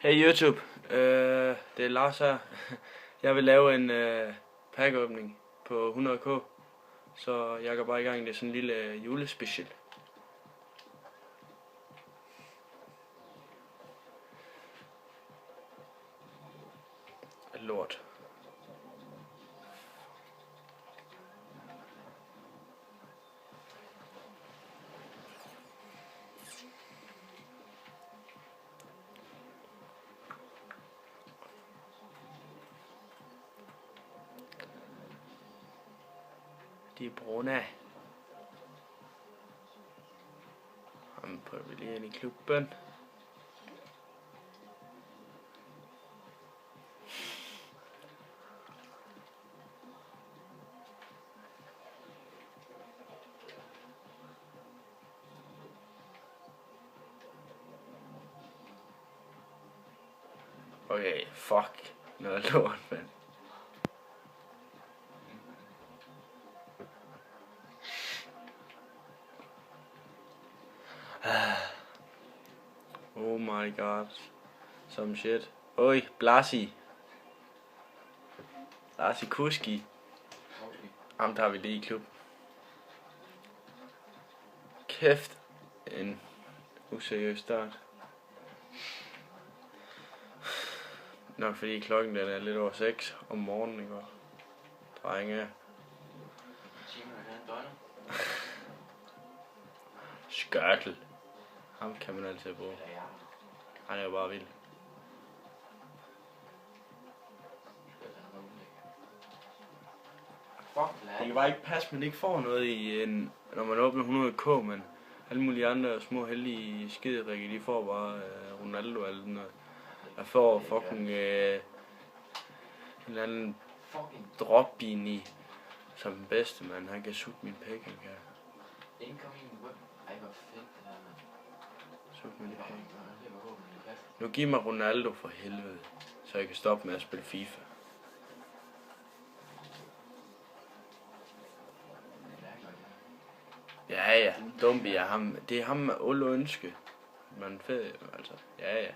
Hey YouTube, det er Lars her. Jeg vil lave en packåbning på 100k, så jeg går bare i gang. Det er sådan en lille julespecial. Lort. De er brune. Ham prøver vi lige ind i klubben. Okay, fuck. Noget lort, mand. Oh my god. Some shit. Oj, Blasi. Blasi Kuski. Ham tager vi lige i klub. Kæft. En useriøs start. Nok fordi klokken den er lidt over 6 om morgenen, ikke? Drenge. Skørtel. Ham kan man altid bruge. Han er jo bare vild. Det kan bare ikke passe, man ikke får noget i en, når man åbner 100k, men alle mulige andre små heldige skiderikke, de får bare Ronaldo og alt noget. Jeg får fucking en eller anden drop-bin i som den bedste, mand. Han kan suge min pæk, han kan. Suge min pæk. Nu giv mig Ronaldo for helvede, så jeg kan stoppe med at spille FIFA. Ja, Dumbi er ham. Det er ham med alle ønske. Man fed, altså. Ja.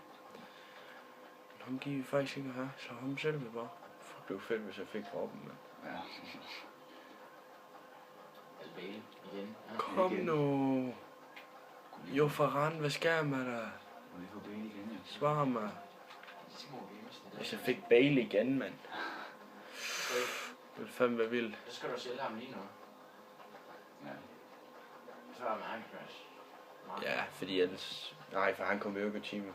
Ham giver vi faktisk ikke her, så ham selv vi bare. Fuck, det var fedt, hvis jeg fik Robben, mand. Ja. Kom nu. Jo, Ferran, hvad sker med dig? Svar mig. Hvis jeg fik Bale igen, mand. Det er fandme være vildt. Så skal du sælge ham lige nu. Ja. Så er man crash. Ja, fordi ellers... Nej, for han kommer jo ikke i timen.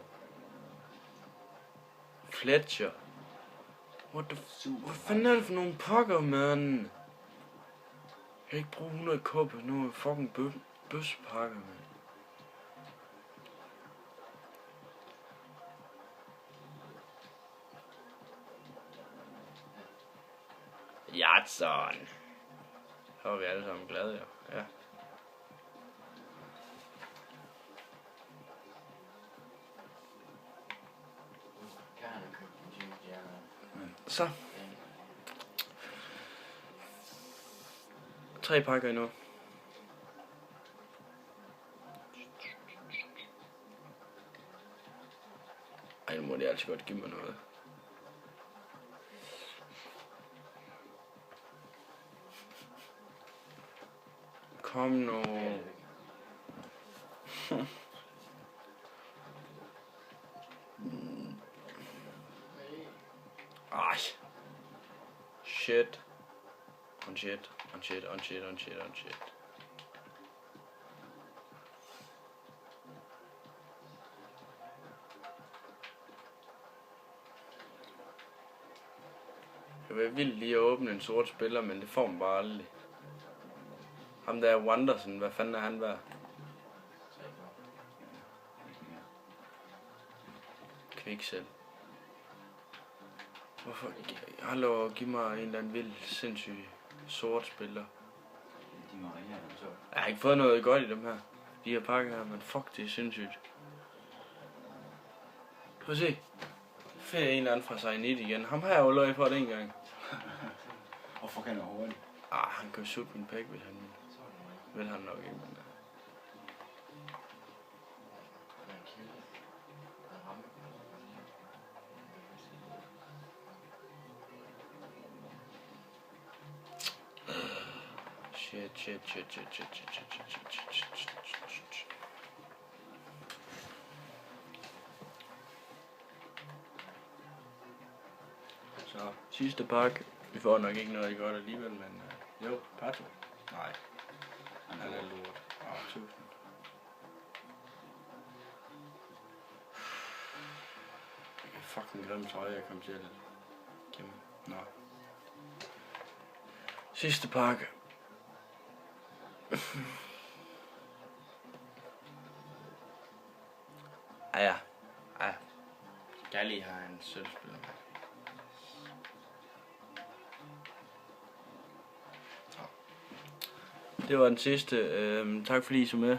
Fletcher. What the hvad fanden er det for nogle pakker, mand? Jeg kan ikke bruge 100 k på nogle fucking bøssepakker, mand. Jadson. Så er vi alle sammen glade, jo. Ja. Så. 3 pakker endnu. Ej, nu må de altså godt give mig noget. Kom nu. Ej. Shit. On shit. Jeg vil vildt lige at åbne en sort spiller, men det får man bare aldrig. Ham der Wanderson, hvad fanden er han værd? Kviksel. Hvorfor? Hallo, giv mig en eller anden vild, sindssyg sort spiller. Jeg har ikke fået noget godt i dem her. De her pakker her, men fuck, det er sindssygt. Prøv at se. Fedt en eller anden fra Sejnit igen. Ham har jeg jo løg for det en gang. Hvorfor kan han hurtigt? Han kan sutte min pæk, hvis han vil han nok ikke. Men... Så, sidste pakke. Vi får nok ikke noget godt alligevel, men jo, Pato. Nej, han er lort. 1000. Fucking grim trøje, jeg kom til at gemme. Nå. Sidste pakke. Ja. Galli har en sølvspiller. Det var den sidste. Tak fordi I så med.